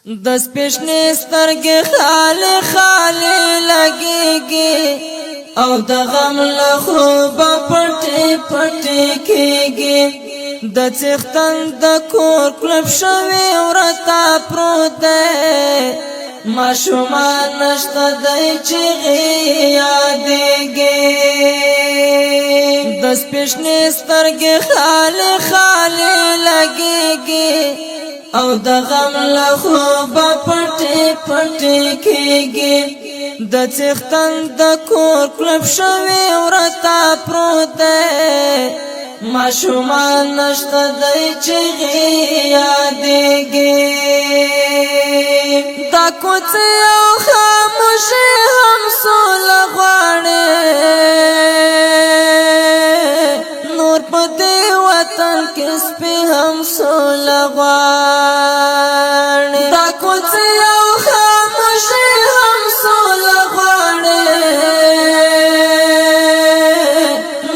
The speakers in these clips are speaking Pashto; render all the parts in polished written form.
د سپېشنې سترګې خالي خالي لګېږي او د غم له خوبه پټې پټې کېږي د څښتن د کور کلب شوی ورته پروت دی ماشومان نشته دی چیغې یادېږي د سپېشنې سترګې خالي خالي لګېږي او د غم له خوبه پټې پټې کېږي د څښتن د کور کلب شوی ورته پروت دی ماشومان نشته دی چیغې یادېږي دا کوڅې او خاموشي هم سوله غواړي نور په دې وطن کې سپي هم سوله غواړي دا کوڅې او خاموشي هم سوله غواړي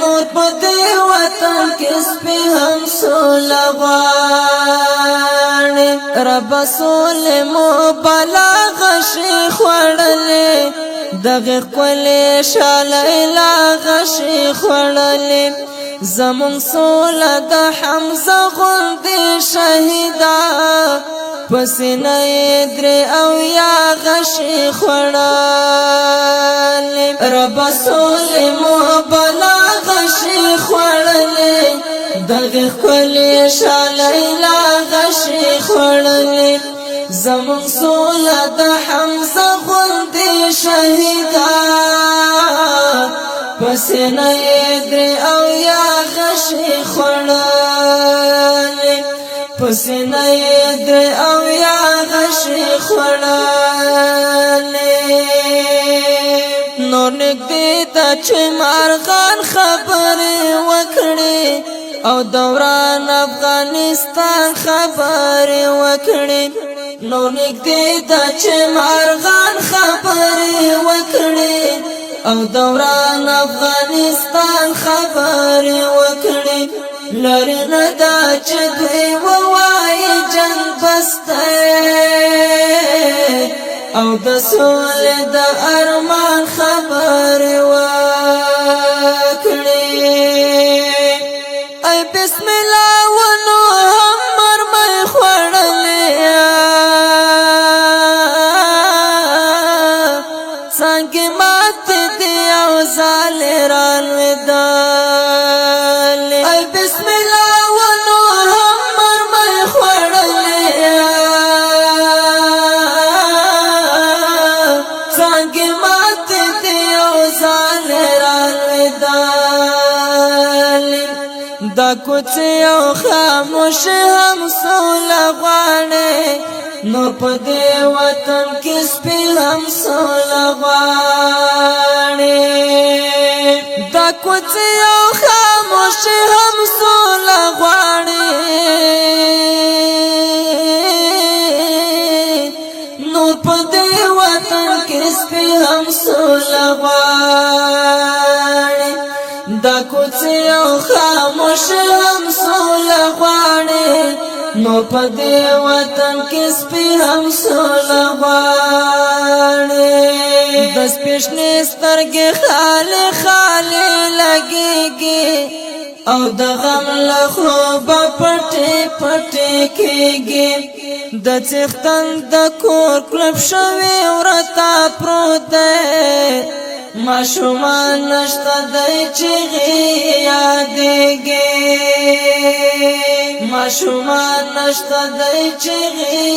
نور په دې وطن کې سپي هم سوله غواړي رب سوله مو بلا غشي خوړلې دغه خپلې شالې لا غشي خوړلې زمون سوله د حمزه غوندې شهیدا پسینه درې او یا غشي خوړلې رب سوله مو بلا غشي خوړلې دغه خپلې شالې لا غشي خوړلې زمون سوله د حمزه غوندې شهیدا پسینه درې او یا غشي خوړلې پسینه درې او یا غشي خوړلې نور نږدې ته چې مارغان خبرې وکړي او دوران افغانستان خبرې وکړي نور نږدې ته چې مارغان خبرې وکړي او دوران افغانستان خبرې وکړي لري نه دا چې دوی ووایي جنګ بس دی او د سولې د ارمان خبرې وکړي ای بسم الله ونو هم مرمۍ خوړلې څنګه ماته دی او زالران ودال ای بسم الله ونو هم مرمۍ خوړلې څنګه ماته دی او زالران ودال دا کوڅې او خاموش هم سوله غواړي نو په دې وطن کې سپي هم سوله غواړي دا کوڅې او خاموش هم سوله غواړي نو په دې وطن کې سپي هم سوله غواړي دا کوڅې او خاموش هم سوله غواړي نو په دې وطن کې سپي هم سوله غواړي د سپېشنې سترګې خالي خالي لګېږي او د غم له خوبه پټې پټې کېږي د څښتن د کور کلب شوی ورته پروت دی ماشومان نشته دی چیغې یادېږي ماشومان نشته دی چیغې